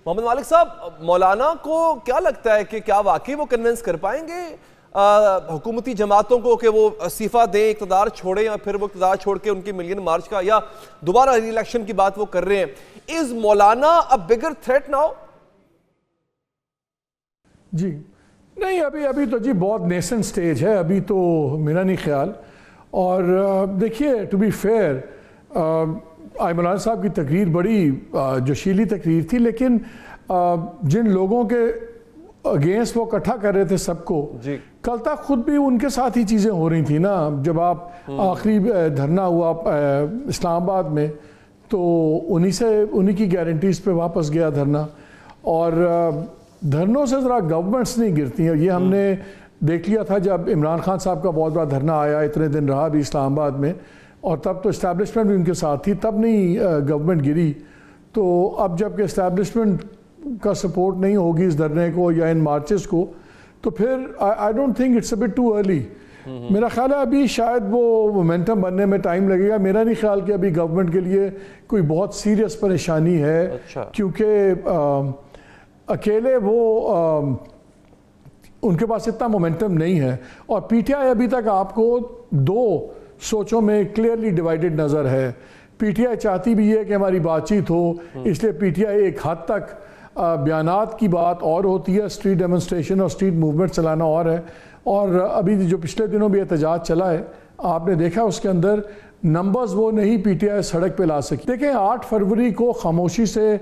محمد مالک صاحب، مولانا کو کیا لگتا ہے کہ کیا واقعی وہ کنونس کر پائیں گے حکومتی جماعتوں کو کہ وہ استعفیٰ دیں، اقتدار چھوڑیں، یا پھر وہ اقتدار چھوڑ کے ان کی ملین مارچ کا یا دوبارہ ری الیکشن کی بات وہ کر رہے ہیں؟ از مولانا a bigger threat now؟ جی نہیں، ابھی تو جی بہت نیسنٹ سٹیج ہے، ابھی تو میرا نہیں خیال. اور دیکھیے ٹو بی فیئر، مولانا صاحب کی تقریر بڑی جوشیلی تقریر تھی، لیکن جن لوگوں کے اگینسٹ وہ اکٹھا کر رہے تھے سب کو، کل تک خود بھی ان کے ساتھ ہی چیزیں ہو رہی تھیں نا. جب آپ آخری دھرنا ہوا اسلام آباد میں تو انہی کی گارنٹیز پہ واپس گیا دھرنا. اور دھرنوں سے ذرا گورنمنٹس نہیں گرتی ہیں. یہ ہم نے دیکھ لیا تھا جب عمران خان صاحب کا بہت بڑا دھرنا آیا، اتنے دن رہا بھی اسلام آباد میں، اور تب تو اسٹیبلشمنٹ بھی ان کے ساتھ تھی، تب نہیں گورنمنٹ گری. تو اب جب کہ اسٹیبلشمنٹ کا سپورٹ نہیں ہوگی اس دھرنے کو یا ان مارچز کو، تو پھر I don't think it's a bit too early. میرا خیال ہے ابھی شاید وہ مومنٹم بننے میں ٹائم لگے گا. میرا نہیں خیال کہ ابھی گورنمنٹ کے لیے کوئی بہت سیریس پریشانی ہے، کیونکہ اکیلے وہ ان کے پاس اتنا مومنٹم نہیں ہے. اور پی ٹی آئی ابھی تک آپ کو دو سوچوں میں کلیئرلی ڈیوائیڈڈ نظر ہے. پی ٹی آئی چاہتی بھی ہے کہ ہماری بات چیت ہو، اس لیے پی ٹی آئی ایک حد تک بیانات کی بات اور ہوتی ہے، اسٹریٹ ڈیمونسٹریشن اور اسٹریٹ موومنٹ چلانا اور ہے. اور ابھی جو پچھلے دنوں بھی احتجاج چلا ہے، آپ نے دیکھا اس کے اندر نمبرز وہ نہیں پی ٹی آئی سڑک پہ لا سکی. دیکھیں 8 فروری کو خاموشی سے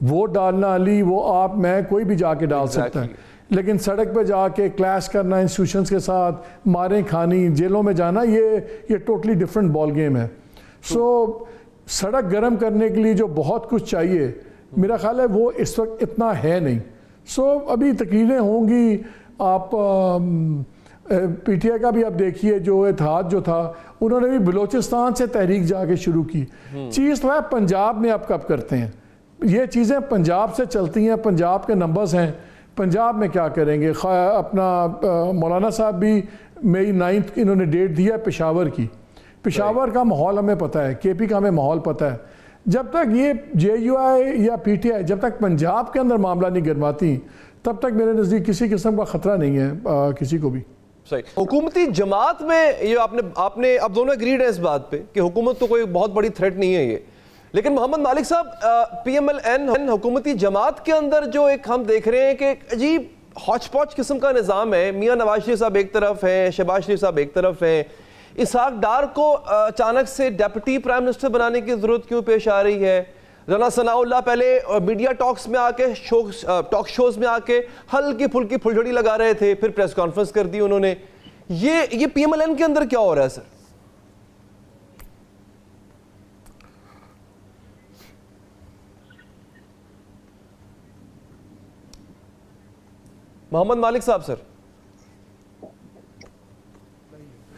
ووٹ ڈالنا علی، وہ آپ میں کوئی بھی جا کے ڈال سکتا ہے، لیکن سڑک پہ جا کے کلیش کرنا انسٹیٹیوشنز کے ساتھ، ماریں کھانی، جیلوں میں جانا، یہ ٹوٹلی ڈیفرنٹ بال گیم ہے. سو سڑک گرم کرنے کے لیے جو بہت کچھ چاہیے، میرا خیال ہے وہ اس وقت اتنا ہے نہیں. سو ابھی تقریریں ہوں گی. آپ پی ٹی آئی کا بھی آپ دیکھیے، جو اتحاد جو تھا انہوں نے بھی بلوچستان سے تحریک جا کے شروع کی. چیز تو ہے پنجاب میں آپ کب کرتے ہیں، یہ چیزیں پنجاب سے چلتی ہیں، پنجاب کے نمبرز ہیں. پنجاب میں کیا کریں گے؟ اپنا مولانا صاحب بھی مئی 9 انہوں نے ڈیٹ دیا پشاور کی. پشاور کا ماحول ہمیں پتہ ہے، کے پی کا ہمیں ماحول پتہ ہے. جب تک یہ جے یو آئی یا پی ٹی آئی جب تک پنجاب کے اندر معاملہ نہیں گرماتی، تب تک میرے نزدیک کسی قسم کا خطرہ نہیں ہے کسی کو بھی. صحیح. حکومتی جماعت میں یہ آپ نے اب دونوں اگریڈ ہیں اس بات پہ کہ حکومت تو کوئی بہت بڑی تھریٹ نہیں ہے یہ، لیکن محمد مالک صاحب، پی ایم ایل این حکومتی جماعت کے اندر جو ایک ہم دیکھ رہے ہیں کہ ایک عجیب ہاچ پاچ قسم کا نظام ہے. میاں نواز شریف صاحب ایک طرف ہیں، شہباز شریف صاحب ایک طرف ہیں. اسحاق ڈار کو اچانک سے ڈیپٹی پرائم منسٹر بنانے کی ضرورت کیوں پیش آ رہی ہے؟ رانا ثناء اللہ پہلے میڈیا ٹاکس میں آ کے ٹاک شوز میں آ کے ہلکی پھلکی پھلجھڑی لگا رہے تھے، پھر پریس کانفرنس کر دی انہوں نے. یہ پی ایم ایل این کے اندر کیا ہو رہا ہے سر؟ محمد مالک صاحب سر.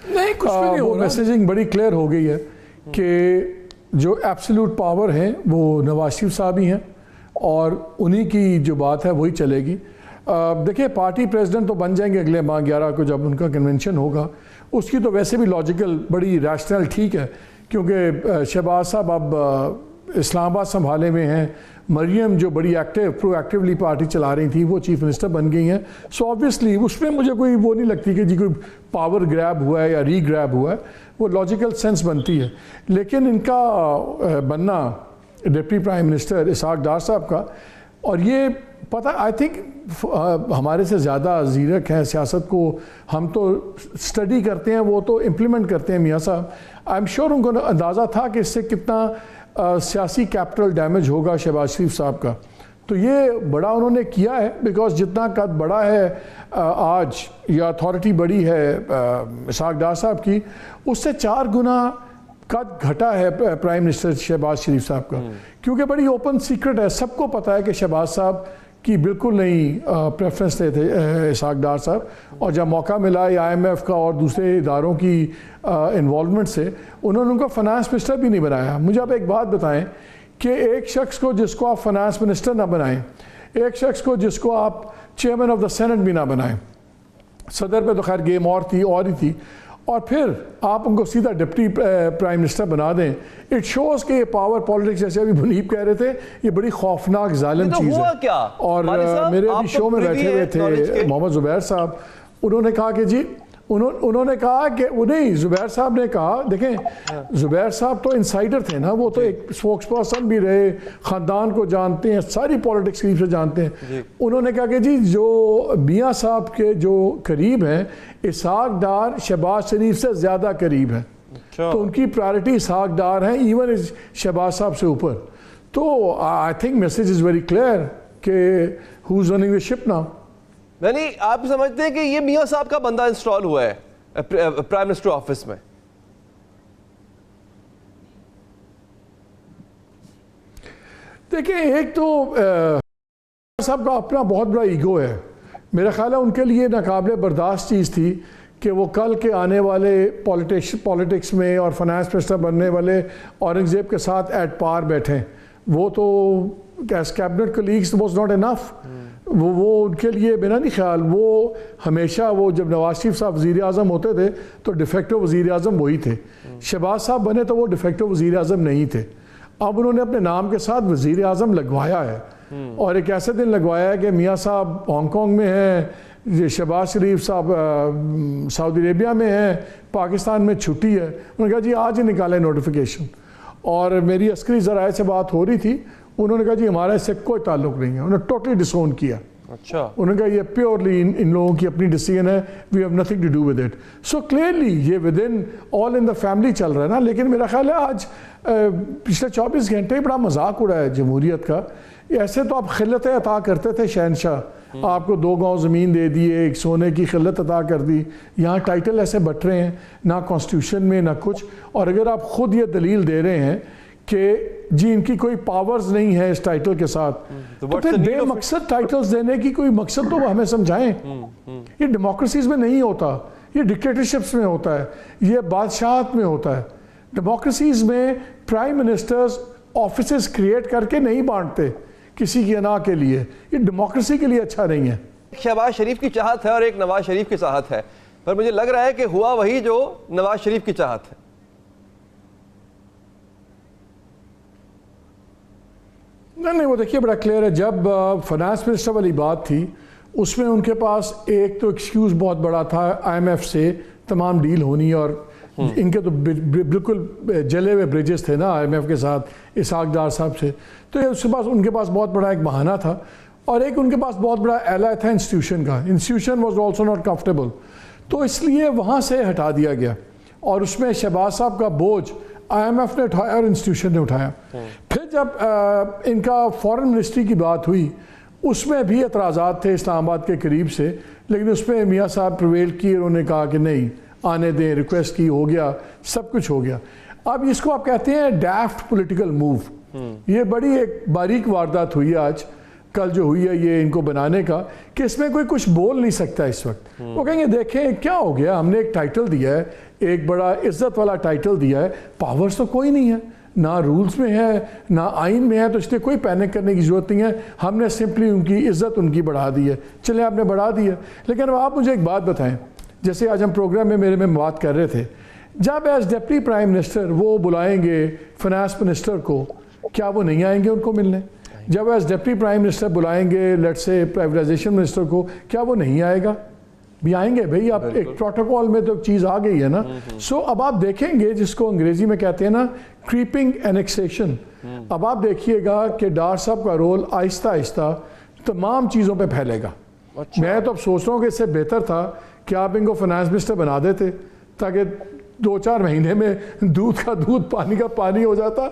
نہیں، کچھ بھی نہیں ہو رہا. میسیجنگ بڑی کلیئر ہو گئی ہے کہ جو ایبسلیوٹ پاور ہیں وہ نواز شریف صاحب ہی ہیں، اور انہی کی جو بات ہے وہی چلے گی. دیکھیں پارٹی پریزیڈنٹ تو بن جائیں گے اگلے ماہ 11 کو جب ان کا کنونشن ہوگا. اس کی تو ویسے بھی لاجیکل بڑی ریشنل ٹھیک ہے، کیونکہ شہباز صاحب اب اسلام آباد سنبھالے ہوئے ہیں. مریم جو بڑی پرو ایکٹیولی پارٹی چلا رہی تھی وہ چیف منسٹر بن گئی ہیں. سو آبویسلی اس میں مجھے کوئی وہ نہیں لگتی کہ جی کوئی پاور گریب ہوا ہے یا ری گریب ہوا ہے، وہ لاجیکل سینس بنتی ہے. لیکن ان کا بننا deputy prime minister Ishaq Dar صاحب کا، اور یہ پتہ آئی تھنک ہمارے سے زیادہ زیرک ہیں سیاست کو، ہم تو اسٹڈی کرتے ہیں، وہ تو امپلیمنٹ کرتے ہیں میاں صاحب. آئی ایم شیور ان کو اندازہ تھا کہ اس سے کتنا سیاسی کیپٹل ڈیمیج ہوگا شہباز شریف صاحب کا. تو یہ بڑا انہوں نے کیا ہے، بیکاز جتنا قد بڑا ہے آج یا اتھارٹی بڑی ہے اسحاق ڈار صاحب کی، اس سے 4 گنا قد گھٹا ہے پرائم منسٹر شہباز شریف صاحب کا. کیونکہ بڑی اوپن سیکرٹ ہے، سب کو پتہ ہے کہ شہباز صاحب کی بالکل نہیں پریفرنس تھے اسحاق ڈار صاحب. اور جب موقع ملا آئی ایم ایف کا اور دوسرے اداروں کی انوالومنٹ سے، انہوں نے ان کو فنانس منسٹر بھی نہیں بنایا. مجھے آپ ایک بات بتائیں کہ ایک شخص کو جس کو آپ فنانس منسٹر نہ بنائیں، ایک شخص کو جس کو آپ چیئرمین آف دا سینٹ بھی نہ بنائیں، صدر پہ تو خیر گیم اور ہی تھی، اور پھر آپ ان کو سیدھا ڈپٹی پرائم منسٹر بنا دیں. اٹ شوز کہ یہ پاور پالیٹکس, جیسے ابھی منیب کہہ رہے تھے, یہ بڑی خوفناک ظالم چیز ہے. اور میرے ابھی شو میں بیٹھے ہوئے تھے محمد زبیر صاحب, انہوں نے کہا کہ جی انہوں نے کہا کہ نہیں, زبیر صاحب نے کہا, دیکھیں زبیر صاحب تو انسائڈر تھے نا, وہ تو ایک سپوکس پرسن بھی رہے, خاندان کو جانتے ہیں, ساری پولیٹکس قریب سے جانتے ہیں. انہوں نے کہا کہ جی جو میاں صاحب کے جو قریب ہیں, اسحاق ڈار شہباز شریف سے زیادہ قریب ہیں, تو ان کی پرائرٹی اسحاق ڈار ہیں ایون شہباز صاحب سے اوپر. تو I think message is very clear کہ ہو is running the ship now. یعنی آپ سمجھتے ہیں کہ یہ میاں صاحب کا بندہ انسٹال ہوا ہے پرائم منسٹر آفس میں؟ دیکھیں, ایک تو صاحب کا اپنا بہت بڑا ایگو ہے. میرا خیال ہے ان کے لیے ناقابل برداشت چیز تھی کہ وہ کل کے آنے والے پالیٹکس میں اور فائنانس منسٹر بننے والے اورنگزیب کے ساتھ ایٹ پار بیٹھیں. وہ تو as cabinet colleagues was not enough. وہ ان کے لیے میرا نہیں خیال, وہ ہمیشہ وہ جب نواز شریف صاحب وزیر اعظم ہوتے تھے تو ڈیفیکٹو وزیر اعظم وہی تھے. شہباز صاحب بنے تو وہ ڈیفیکٹو وزیر اعظم نہیں تھے. اب انہوں نے اپنے نام کے ساتھ وزیر اعظم لگوایا ہے, اور ایک ایسے دن لگوایا ہے کہ میاں صاحب ہانگ کانگ میں ہیں, شہباز شریف صاحب سعودی عربیہ میں ہیں, پاکستان میں چھٹی ہے. انہوں نے کہا جی آج ہی نکالیں نوٹیفیکیشن. اور میری عسکری ذرائع سے بات ہو رہی تھی, انہوں نے کہا جی ہمارا اس سے کوئی تعلق نہیں ہے. انہوں نے ٹوٹلی ڈسون کیا. اچھا, انہوں نے کہا یہ پیورلی ان لوگوں کی اپنی ڈیسیژن ہے, we have nothing to do with it. So clearly یہ with in all in the family چل رہا ہے نا. لیکن میرا خیال ہے آج پچھلے 24 گھنٹے بڑا مذاق اڑا ہے جمہوریت کا. ایسے تو آپ خلتیں عطا کرتے تھے شہنشاہ, آپ کو 2 گاؤں زمین دے دیے, ایک سونے کی خلت عطا کر دی. یہاں ٹائٹل ایسے بٹ رہے ہیں, نہ کانسٹیٹیوشن میں نہ کچھ. اور اگر آپ خود یہ دلیل دے رہے ہیں کہ جی ان کی کوئی پاورز نہیں ہے اس ٹائٹل کے ساتھ, تو پھر بے مقصد ٹائٹلز دینے کی کوئی مقصد تو ہمیں سمجھائیں. یہ ڈیموکریسیز میں نہیں ہوتا, یہ ڈکٹیٹرشپس میں ہوتا ہے, یہ بادشاہت میں ہوتا ہے. ڈیموکریسیز میں پرائم منسٹرز آفیسز کریٹ کر کے نہیں بانٹتے کسی کی انا کے لیے. یہ ڈیموکریسی کے لیے اچھا نہیں ہے. شہباز شریف کی چاہت ہے اور ایک نواز شریف کی چاہت ہے, پر مجھے لگ رہا ہے کہ ہوا وہی جو نواز شریف کی چاہت ہے. نہیں, وہ دیکھیے بڑا کلیئر ہے. جب فائنانس منسٹر والی بات تھی اس میں ان کے پاس ایک تو ایکسکیوز بہت بڑا تھا, آئی ایم ایف سے تمام ڈیل ہونی, اور ان کے تو بالکل جلے ہوئے بریجز تھے نا آئی ایم ایف کے ساتھ اسحاق ڈار صاحب سے. تو اس کے پاس ان کے پاس بہت بڑا ایک بہانہ تھا, اور ایک ان کے پاس بہت بڑا ایلا تھا انسٹیٹیوشن کا. Institution was also not comfortable, تو اس لیے وہاں سے ہٹا دیا گیا. اور اس میں شہباز صاحب کا بوجھ آئی ایم ایف نے اٹھایا اور انسٹیٹیوشن نے اٹھایا. پھر جب ان کا فارن منسٹری کی بات ہوئی اس میں بھی اعتراضات تھے اسلام آباد کے قریب سے, لیکن اس میں میاں صاحب پریویل کی, انہوں نے کہا کہ نہیں آنے دیں, ریکویسٹ کی, ہو گیا, سب کچھ ہو گیا. اب اس کو آپ کہتے ہیں ڈیفٹ پولیٹیکل موو. یہ بڑی ایک باریک واردات ہوئی ہے آج کل جو ہوئی ہے یہ ان کو بنانے کا, کہ اس میں کوئی کچھ بول نہیں سکتا اس وقت. وہ کہیں گے دیکھیں کیا ہو گیا, ہم نے ایک ٹائٹل دیا ہے, ایک بڑا عزت والا ٹائٹل دیا ہے, پاورز تو کوئی نہیں ہے, نہ رولز میں ہے نہ آئین میں ہے, تو اس لیے کوئی پینک کرنے کی ضرورت نہیں ہے. ہم نے سمپلی ان کی عزت ان کی بڑھا دی ہے, چلیں آپ نے بڑھا دی ہے. لیکن اب آپ مجھے ایک بات بتائیں, جیسے آج ہم پروگرام میں میرے میں بات کر رہے تھے, جب ایز ڈپٹی پرائم منسٹر وہ بلائیں گے فائنانس منسٹر کو, کیا وہ نہیں آئیں گے ان کو ملنے؟ جب ایز ڈپٹی پرائم منسٹر بلائیں گے لیٹ سے پرائیویٹائزیشن منسٹر کو, کیا وہ نہیں آئے گا؟ بھی آئیں گے بھئی. اب ایک پروٹوکول میں تو چیز آ گئی ہے نا. سو اب آپ دیکھیں گے جس کو انگریزی میں کہتے ہیں نا کریپنگ اینیکسیشن. اب آپ دیکھیے گا کہ ڈار صاحب کا رول آہستہ آہستہ تمام چیزوں پہ پھیلے گا. میں تو اب سوچ رہا ہوں کہ اس سے بہتر تھا کہ آپ ان کو فائنانس منسٹر بنا دیتے, تاکہ 2-4 مہینے میں دودھ کا دودھ پانی کا پانی ہو جاتا.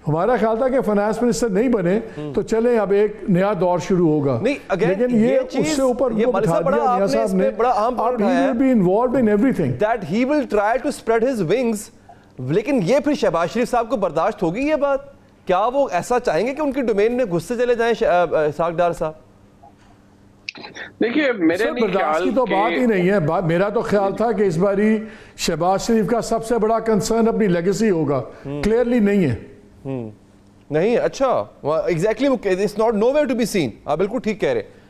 ہمارا خیال تھا کہ فائنانس منسٹر نہیں بنے تو چلیں اب ایک نیا دور شروع ہوگا, لیکن یہ اس سے اوپر وہ بٹھا دیا میاں صاحب نے. اب he will be involved in everything. That he will try to spread his wings. لیکن یہ پھر شہباز شریف صاحب کو برداشت ہوگی یہ بات؟ کیا وہ ایسا چاہیں گے کہ ان کی ڈومین میں گھستے چلے جائیں اسحاق ڈار صاحب؟ دیکھیے میرے برداشت کی تو بات ہی نہیں ہے. میرا تو خیال تھا کہ اس باری شہباز شریف کا سب سے بڑا کنسرن اپنی لیگیسی ہوگا. کلیئرلی نہیں ہے. نہیں, اچھا exactly it's not nowhere to be seen. آپ بالکل ٹھیک کہہ رہے.